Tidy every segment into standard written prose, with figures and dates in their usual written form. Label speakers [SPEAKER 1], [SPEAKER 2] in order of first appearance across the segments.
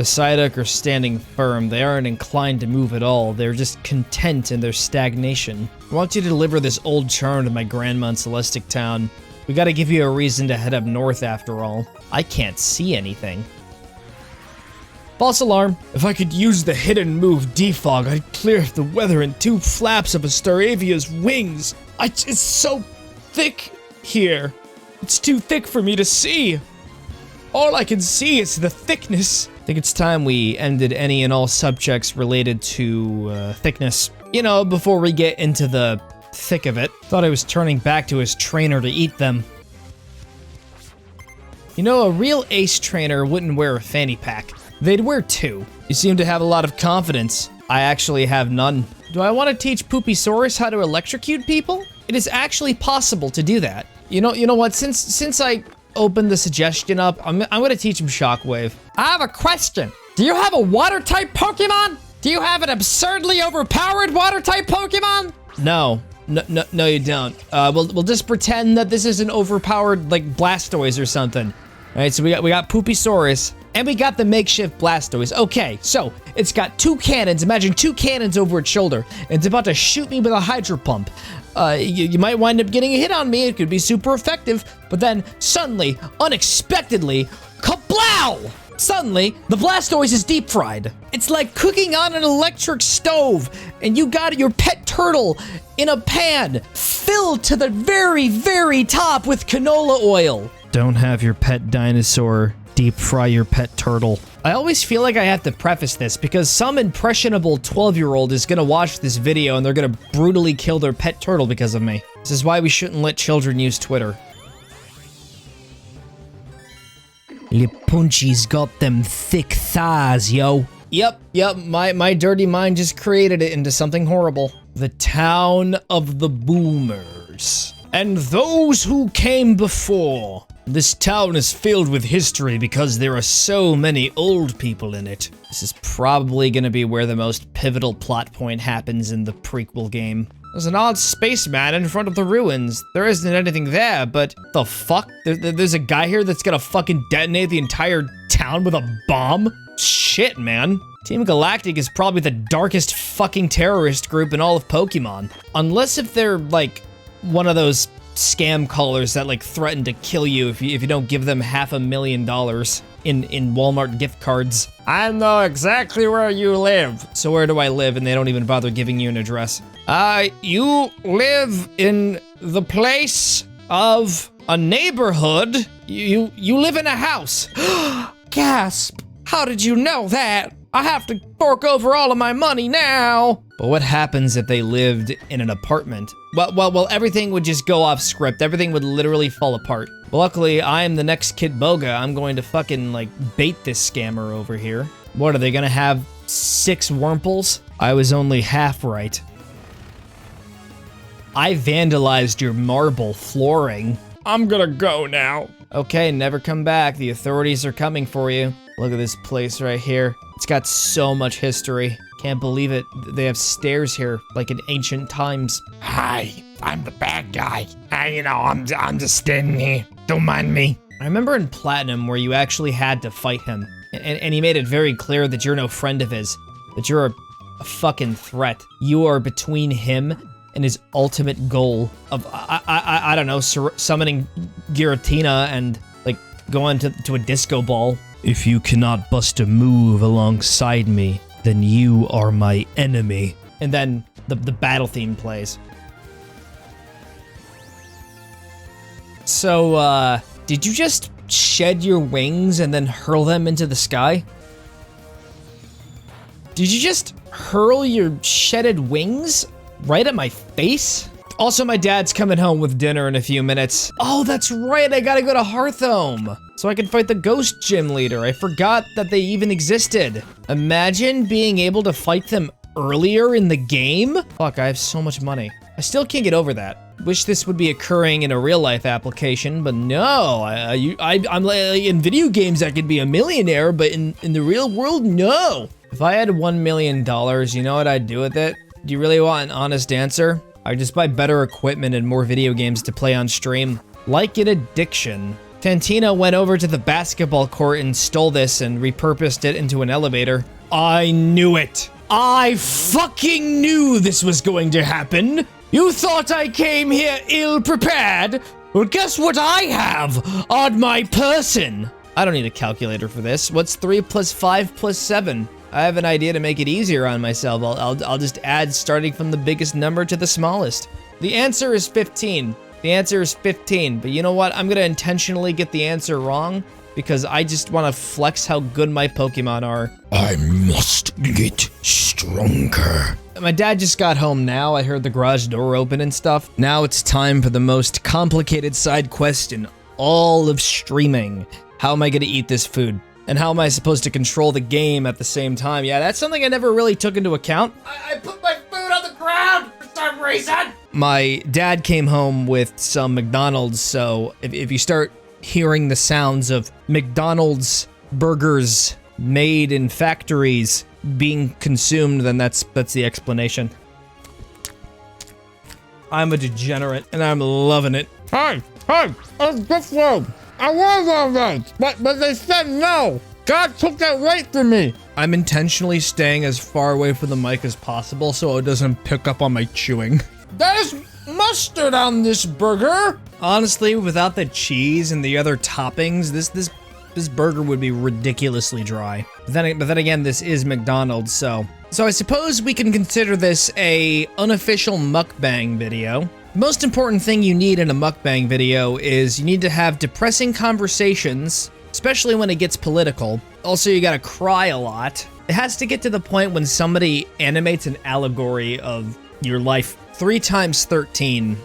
[SPEAKER 1] The Psyduck are standing firm. They aren't inclined to move at all. They're just content in their stagnation. I want you to deliver this old charm to my grandma in Celestic Town. We gotta give you a reason to head up north after all. I can't see anything. False alarm. If I could use the hidden move defog, I'd clear the weather in 2 flaps of a Staravia's wings. It's so thick here. It's too thick for me to see. All I can see is the thickness. I think it's time we ended any and all subjects related to thickness. You know, before we get into the thick of it. Thought I was turning back to his trainer to eat them. You know, a real ace trainer wouldn't wear a fanny pack. They'd wear 2. You seem to have a lot of confidence. I actually have none. Do I want to teach Poopysaurus how to electrocute people? It is actually possible to do that. You know what? Since I opened the suggestion up, I'm gonna teach him Shockwave. I have a question. Do you have a water-type Pokemon? Do you have an absurdly overpowered water-type Pokemon? No, you don't. We'll just pretend that this is an overpowered, like, Blastoise or something. All right, so we got Poopysaurus, and we got the makeshift Blastoise. Okay, so it's got 2 cannons. Imagine 2 cannons over its shoulder, and it's about to shoot me with a Hydro Pump. You might wind up getting a hit on me. It could be super effective, but then suddenly, unexpectedly, kablow! Suddenly, the Blastoise is deep fried. It's like cooking on an electric stove, and you got your pet turtle in a pan filled to the very, very top with canola oil. Don't have your pet dinosaur deep fry your pet turtle. I always feel like I have to preface this because some impressionable 12-year-old is gonna watch this video and they're gonna brutally kill their pet turtle because of me. This is why we shouldn't let children use Twitter. Lipunchi's got them thick thighs, yo. Yep, my dirty mind just created it into something horrible. The town of the boomers. And those who came before. This town is filled with history because there are so many old people in it. This is probably gonna be where the most pivotal plot point happens in the prequel game. There's an odd spaceman in front of the ruins. There isn't anything there, but the fuck? There's a guy here that's gonna fucking detonate the entire town with a bomb? Shit, man. Team Galactic is probably the darkest fucking terrorist group in all of Pokemon. Unless if they're, like, one of those scam callers that, like, threaten to kill you if you don't give them $500,000 in Walmart gift cards. I know exactly where you live. So where do I live? And they don't even bother giving you an address. You live in the place of a neighborhood. You live in a house. Gasp! How did you know that? I have to fork over all of my money now. But what happens if they lived in an apartment? Well, everything would just go off script. Everything would literally fall apart. Well, luckily, I am the next Kid Boga. I'm going to fucking, like, bait this scammer over here. What, are they gonna have 6 Wurmples? I was only half right. I vandalized your marble flooring. I'm gonna go now. Okay, never come back. The authorities are coming for you. Look at this place right here. It's got so much history. Can't believe it. They have stairs here, like in ancient times.
[SPEAKER 2] Hi, I'm the bad guy. I'm just standing here. Don't mind me.
[SPEAKER 1] I remember in Platinum where you actually had to fight him. And he made it very clear that you're no friend of his. That you're a fucking threat. You are between him and his ultimate goal of, I don't know, summoning Giratina and, like, going to a disco ball. If you cannot bust a move alongside me, then you are my enemy. And then the battle theme plays. So, did you just shed your wings and then hurl them into the sky? Did you just hurl your shedded wings right at my face? Also, my dad's coming home with dinner in a few minutes. Oh, that's right, I gotta go to Hearthome so I can fight the ghost gym leader. I forgot that they even existed. Imagine being able to fight them earlier in the game. Fuck, I have so much money. I still can't get over that. Wish this would be occurring in a real life application, but no. I'm like, in video games I could be a millionaire, but in the real world, no. If I had $1 million, you know what I'd do with it? Do you really want an honest answer? I'd just buy better equipment and more video games to play on stream. Like an addiction. Tantino went over to the basketball court and stole this and repurposed it into an elevator. I knew it. I fucking knew this was going to happen. You thought I came here ill-prepared? Well, guess what I have on my person? I don't need a calculator for this. What's 3 plus 5 plus 7? I have an idea to make it easier on myself. I'll just add starting from the biggest number to the smallest. The answer is 15. The answer is 15, but you know what? I'm gonna intentionally get the answer wrong because I just want to flex how good my Pokemon are.
[SPEAKER 2] I must get stronger.
[SPEAKER 1] My dad just got home now. I heard the garage door open and stuff. Now it's time for the most complicated side quest in all of streaming. How am I gonna eat this food? And how am I supposed to control the game at the same time? Yeah, that's something I never really took into account.
[SPEAKER 2] I put my food on the ground for some reason.
[SPEAKER 1] My dad came home with some McDonald's, so if you start hearing the sounds of McDonald's burgers made in factories being consumed, then that's the explanation. I'm a degenerate, and I'm loving it.
[SPEAKER 3] Hey, it's this road. I was all right, but they said no. God took that right from me.
[SPEAKER 1] I'm intentionally staying as far away from the mic as possible so it doesn't pick up on my chewing.
[SPEAKER 3] There's mustard on this burger.
[SPEAKER 1] Honestly, without the cheese and the other toppings, this burger would be ridiculously dry. But then again, this is McDonald's, so I suppose we can consider this a unofficial mukbang video. The most important thing you need in a mukbang video is you need to have depressing conversations, especially when it gets political. Also, you gotta cry a lot. It has to get to the point when somebody animates an allegory of your life. 3 times 13.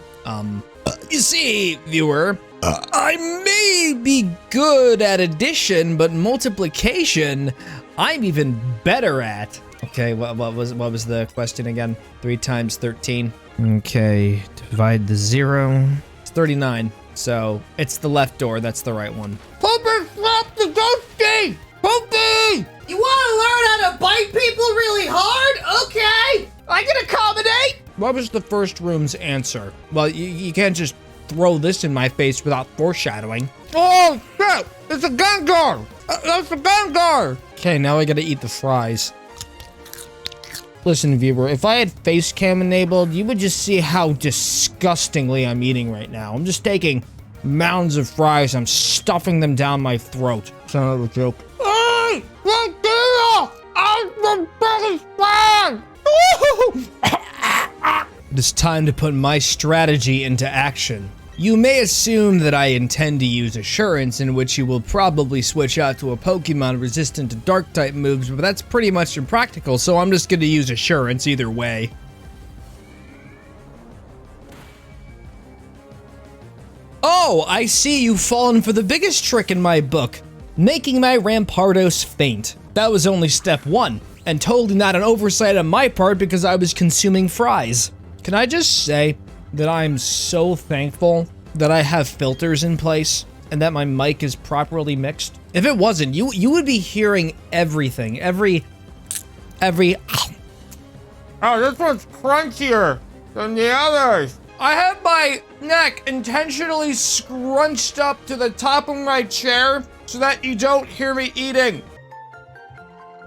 [SPEAKER 1] You see, viewer, I may be good at addition, but multiplication, I'm even better at. Okay, what was the question again? 3 times 13. Okay, divide the 0. It's 39. So it's the left door. That's the right one.
[SPEAKER 3] Poopy, slap the ghosty. Poopy.
[SPEAKER 2] You want to learn how to bite people really hard? Okay. I can accommodate.
[SPEAKER 1] What was the first room's answer? Well, you can't just throw this in my face without foreshadowing.
[SPEAKER 3] Oh shit! It's a Gengar. That's a Gengar.
[SPEAKER 1] Okay, now I gotta eat the fries. Listen, viewer, if I had face cam enabled, you would just see how disgustingly I'm eating right now. I'm just taking mounds of fries, I'm stuffing them down my throat. It's not a joke.
[SPEAKER 3] Hey, Lucia! I'm the biggest fan.
[SPEAKER 1] It is time to put my strategy into action. You may assume that I intend to use Assurance, in which you will probably switch out to a Pokemon resistant to Dark-type moves, but that's pretty much impractical, so I'm just gonna use Assurance either way. Oh, I see you've fallen for the biggest trick in my book, making my Rampardos faint. That was only step 1, and totally not an oversight on my part because I was consuming fries. Can I just say that I'm so thankful that I have filters in place and that my mic is properly mixed? If it wasn't, you would be hearing everything, every.
[SPEAKER 3] Oh, this one's crunchier than the others. I have my neck intentionally scrunched up to the top of my chair so that you don't hear me eating.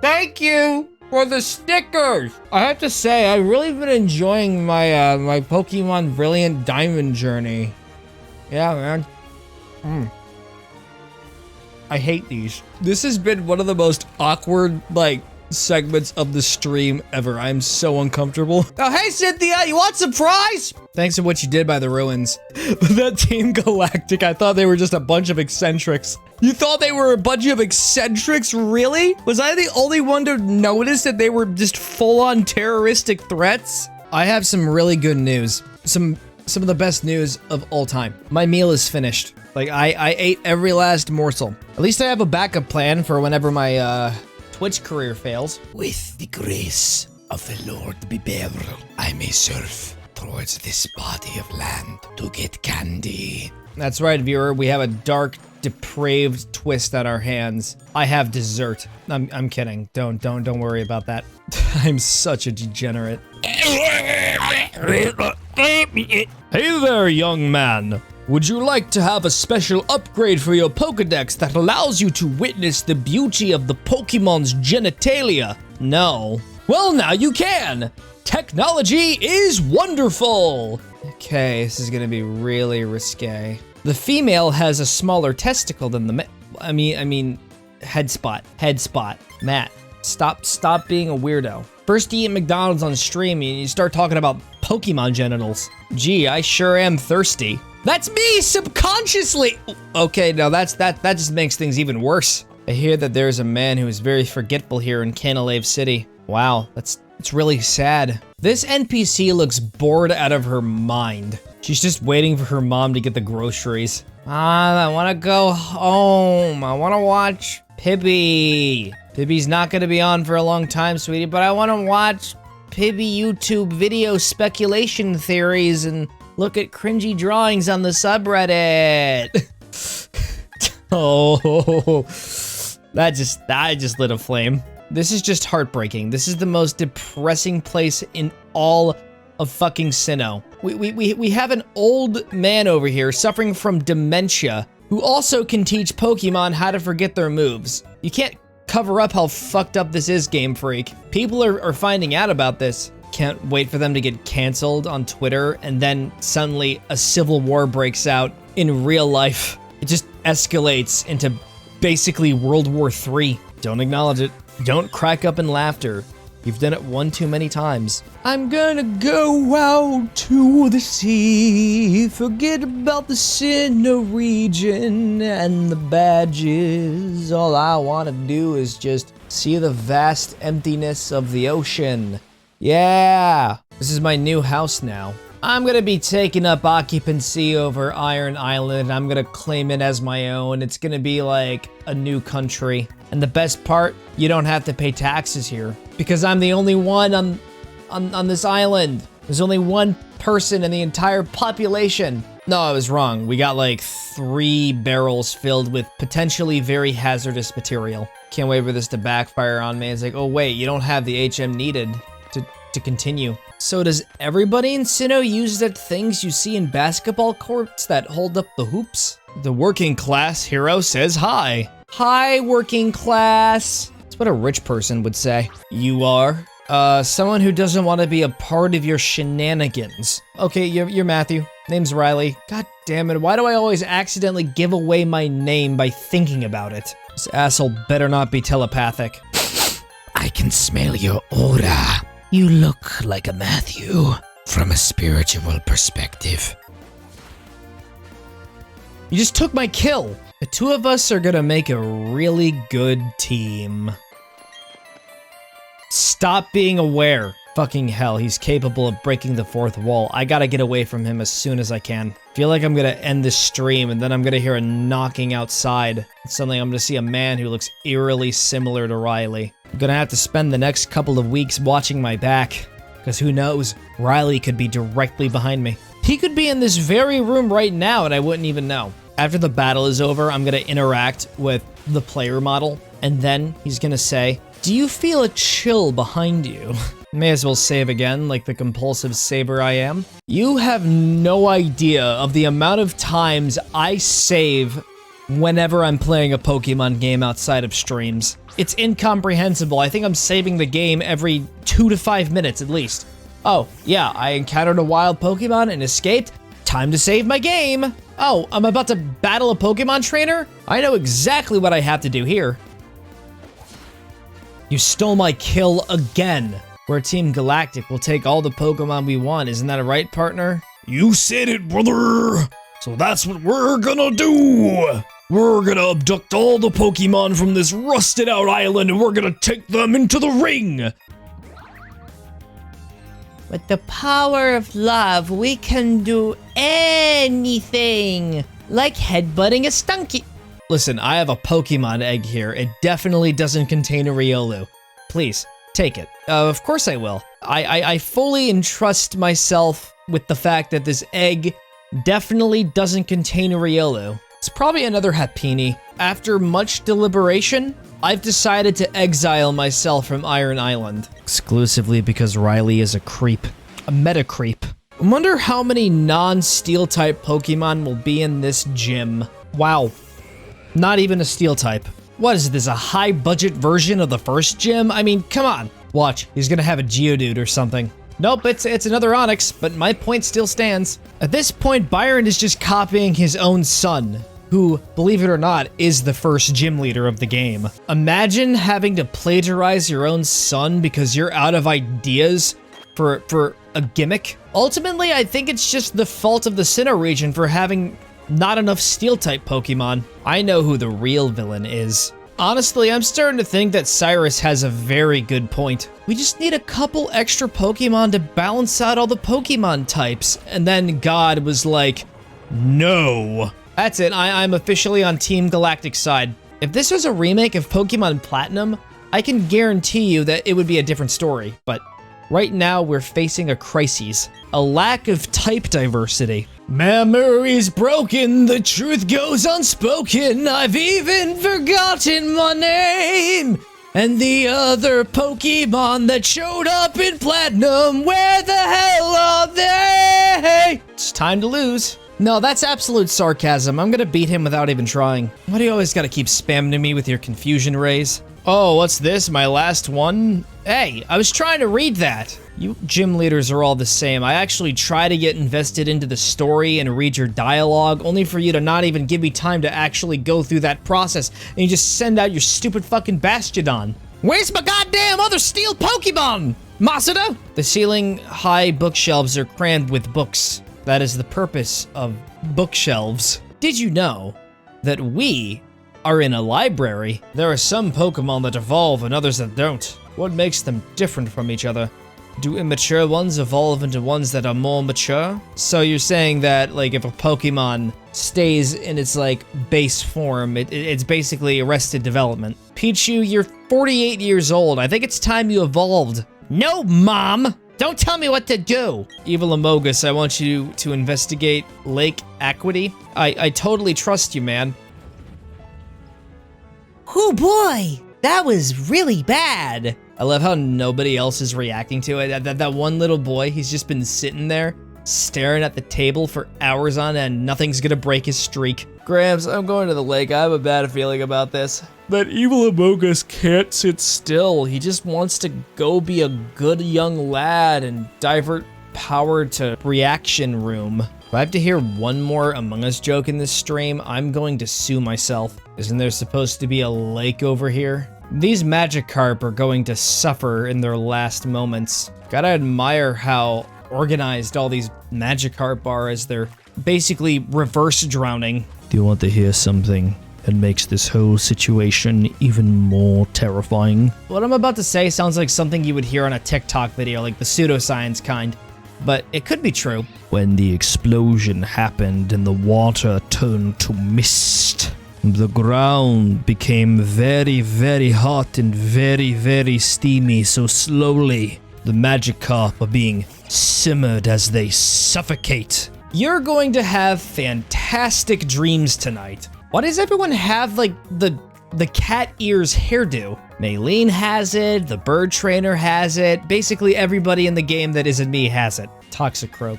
[SPEAKER 3] Thank you for the stickers. I have to say, I've really been enjoying my my Pokemon Brilliant Diamond journey. Yeah, man. I hate these. This has been one of the most awkward, segments of the stream ever. I'm so uncomfortable. Oh, hey, Cynthia, you want some fries? Thanks for what you did by the ruins. That Team Galactic, I thought they were just a bunch of eccentrics. You thought they were a bunch of eccentrics? Really? Was I the only one to notice that they were just full-on terroristic threats? I have some really good news. Some of the best news of all time. My meal is finished. I ate every last morsel. At least I have a backup plan for whenever my, Twitch career fails.
[SPEAKER 2] With the grace of the Lord Beber, I may surf towards this body of land to get candy.
[SPEAKER 1] That's right, viewer. We have a dark, depraved twist at our hands. I have dessert. I'm kidding. Don't worry about that. I'm such a degenerate. Hey there, young man. Would you like to have a special upgrade for your Pokedex that allows you to witness the beauty of the Pokemon's genitalia? No. Well, now you can! Technology is wonderful! Okay, this is gonna be really risque. The female has a smaller testicle than the male. I mean, head spot. Matt, stop being a weirdo. First you eat McDonald's on stream and you start talking about Pokemon genitals. Gee, I sure am thirsty. That's me subconsciously. Okay, now that just makes things even worse. I hear that there's a man who is very forgetful here in Canalave City. Wow, it's really sad. This NPC looks bored out of her mind. She's just waiting for her mom to get the groceries. I wanna go home. I wanna watch Pibby. Pibby's not gonna be on for a long time, sweetie, but I wanna watch Pibby YouTube video speculation theories and look at cringy drawings on the subreddit. Oh, that just lit a flame. This is just heartbreaking. This is the most depressing place in all of fucking Sinnoh. We have an old man over here suffering from dementia who also can teach Pokemon how to forget their moves. You can't cover up how fucked up this is, Game Freak. People are finding out about this. Can't wait for them to get canceled on Twitter, and then suddenly a civil war breaks out in real life. It just escalates into basically World War III. Don't acknowledge it. Don't crack up in laughter. You've done it one too many times. I'm gonna go out to the sea, forget about the Sinnoh region and the badges. All I wanna do is just see the vast emptiness of the ocean. Yeah, this is my new house now. I'm gonna be taking up occupancy over Iron Island. I'm gonna claim it as my own. It's gonna be like a new country. And the best part, you don't have to pay taxes here because I'm the only one on this island. There's only one person in the entire population. No, I was wrong. We got like 3 barrels filled with potentially very hazardous material. Can't wait for this to backfire on me. It's like, oh wait, you don't have the HM needed to continue. So does everybody in Sinnoh use that things you see in basketball courts that hold up the hoops? The working class hero says hi. Hi, working class. That's what a rich person would say. You are? Someone who doesn't want to be a part of your shenanigans. Okay, you're Matthew. Name's Riley. God damn it, why do I always accidentally give away my name by thinking about it? This asshole better not be telepathic.
[SPEAKER 2] I can smell your aura. You look like a Matthew from a spiritual perspective.
[SPEAKER 1] You just took my kill. The two of us are gonna make a really good team. Stop being aware. Fucking hell, he's capable of breaking the fourth wall. I gotta get away from him as soon as I can. Feel like I'm gonna end this stream and then I'm gonna hear a knocking outside. And suddenly I'm gonna see a man who looks eerily similar to Riley. I'm gonna have to spend the next couple of weeks watching my back. Because who knows, Riley could be directly behind me. He could be in this very room right now and I wouldn't even know. After the battle is over, I'm gonna interact with the player model. And then he's gonna say, do you feel a chill behind you? May as well save again, like the compulsive saver I am. You have no idea of the amount of times I save whenever I'm playing a Pokemon game outside of streams. It's incomprehensible. I think I'm saving the game every 2 to 5 minutes at least. Oh, yeah, I encountered a wild Pokemon and escaped. Time to save my game. Oh, I'm about to battle a Pokemon trainer? I know exactly what I have to do here. You stole my kill again. We're Team Galactic. We'll take all the Pokemon we want. Isn't that a right, partner?
[SPEAKER 2] You said it, brother. So that's what we're gonna do. We're gonna abduct all the Pokemon from this rusted out island and we're gonna take them into the ring.
[SPEAKER 1] With the power of love, we can do anything. Like headbutting a stunky. Listen, I have a Pokemon egg here. It definitely doesn't contain a Riolu. Please, take it. Of course I will. I fully entrust myself with the fact that this egg definitely doesn't contain a Riolu. It's probably another Happiny. After much deliberation, I've decided to exile myself from Iron Island. Exclusively because Riley is a creep. A meta creep. I wonder how many non-steel type Pokemon will be in this gym. Wow. Not even a steel type. What is this, a high budget version of the first gym? I mean, come on. Watch, he's gonna have a Geodude or something. Nope, it's another Onix, but my point still stands. At this point, Byron is just copying his own son, who, believe it or not, is the first gym leader of the game. Imagine having to plagiarize your own son because you're out of ideas for a gimmick. Ultimately, I think it's just the fault of the Sinnoh region for having not enough Steel-type Pokemon. I know who the real villain is. Honestly, I'm starting to think that Cyrus has a very good point. We just need a couple extra Pokemon to balance out all the Pokemon types. And then God was like, no. That's it, I'm officially on Team Galactic's side. If this was a remake of Pokemon Platinum, I can guarantee you that it would be a different story. But right now, we're facing a crisis. A lack of type diversity. Memory's broken, the truth goes unspoken. I've even forgotten my name. And the other Pokemon that showed up in Platinum, where the hell are they? It's time to lose. No, that's absolute sarcasm. I'm gonna beat him without even trying. Why do you always gotta keep spamming me with your confusion rays? Oh, what's this? My last one? Hey, I was trying to read that. You gym leaders are all the same. I actually try to get invested into the story and read your dialogue, only for you to not even give me time to actually go through that process, and you just send out your stupid fucking Bastiodon. Where's my goddamn other steel Pokemon? Masuda? The ceiling-high bookshelves are crammed with books. That is the purpose of bookshelves. Did you know that we are in a library? There are some Pokemon that evolve and others that don't. What makes them different from each other? Do immature ones evolve into ones that are more mature? So you're saying that, like, if a Pokemon stays in its, like, base form, it's basically arrested development. Pichu, you're 48 years old. I think it's time you evolved. No, Mom! Don't tell me what to do! Evil Amogus, I want you to investigate Lake Aquity. I totally trust you, man. Oh boy! That was really bad! I love how nobody else is reacting to it. That one little boy, he's just been sitting there, staring at the table for hours on end. Nothing's gonna break his streak. Gramps, I'm going to the lake. I have a bad feeling about this. That evil Amogus can't sit still. He just wants to go be a good young lad and divert power to reaction room. If I have to hear one more Among Us joke in this stream, I'm going to sue myself. Isn't there supposed to be a lake over here? These Magikarp are going to suffer in their last moments. Gotta admire how organized all these Magikarp are as they're basically reverse drowning.
[SPEAKER 2] Do you want to hear something that makes this whole situation even more terrifying?
[SPEAKER 1] What I'm about to say sounds like something you would hear on a TikTok video, like the pseudoscience kind. But it could be true.
[SPEAKER 2] When the explosion happened and the water turned to mist, the ground became very, very hot and very, very steamy, so slowly the Magikarp are being simmered as they suffocate.
[SPEAKER 1] You're going to have fantastic dreams tonight. Why does everyone have, like, the cat ears hairdo? Maylene has it, the bird trainer has it, basically everybody in the game that isn't me has it. Toxicroak.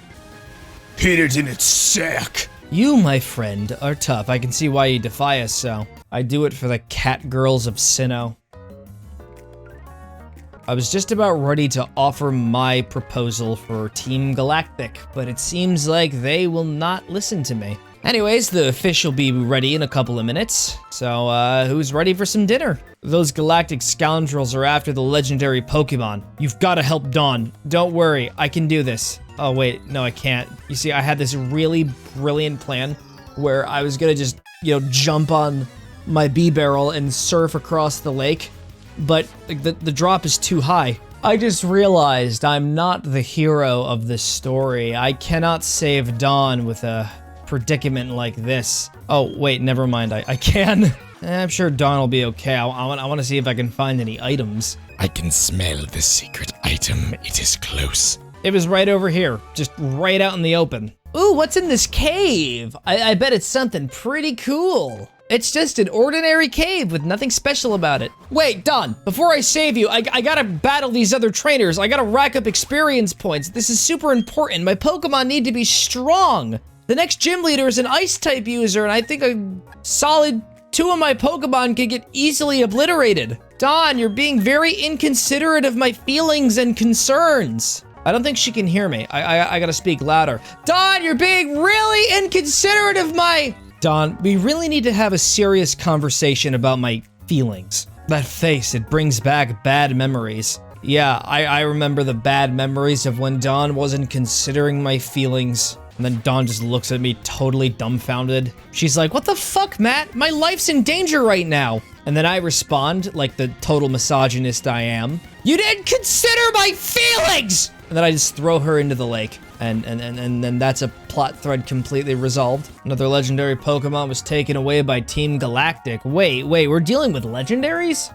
[SPEAKER 2] Hit it in its sack!
[SPEAKER 1] You, my friend, are tough. I can see why you defy us so. I do it for the cat girls of Sinnoh. I was just about ready to offer my proposal for Team Galactic, but it seems like they will not listen to me. Anyways, the fish will be ready in a couple of minutes, so who's ready for some dinner? Those galactic scoundrels are after the legendary Pokemon. You've got to help Dawn. Don't worry, I can do this. Oh wait, no I can't. You see, I had this really brilliant plan where I was gonna just, you know, jump on my B-barrel and surf across the lake, but the drop is too high. I just realized I'm not the hero of this story. I cannot save Dawn with a predicament like this. Oh, wait, never mind, I can. I'm sure Dawn will be okay. I want to see if I can find any items.
[SPEAKER 4] I can smell the secret item. It is close.
[SPEAKER 1] It was right over here, just right out in the open. Ooh, what's in this cave? I bet it's something pretty cool. It's just an ordinary cave with nothing special about it. Wait, Don, before I save you, I gotta battle these other trainers. I gotta rack up experience points. This is super important. My Pokemon need to be strong. The next gym leader is an Ice-type user, and I think a solid 2 of my Pokemon could get easily obliterated. Don, you're being very inconsiderate of my feelings and concerns. I don't think she can hear me. I gotta speak louder. Don, you're being really inconsiderate of my... Don, we really need to have a serious conversation about my feelings. That face, it brings back bad memories. Yeah, I remember the bad memories of when Dawn wasn't considering my feelings. And then Dawn just looks at me totally dumbfounded. She's like, what the fuck, Matt? My life's in danger right now. And then I respond, like the total misogynist I am. You didn't consider my feelings! And then I just throw her into the lake. And then that's a plot thread completely resolved. Another legendary Pokemon was taken away by Team Galactic. Wait, we're dealing with legendaries?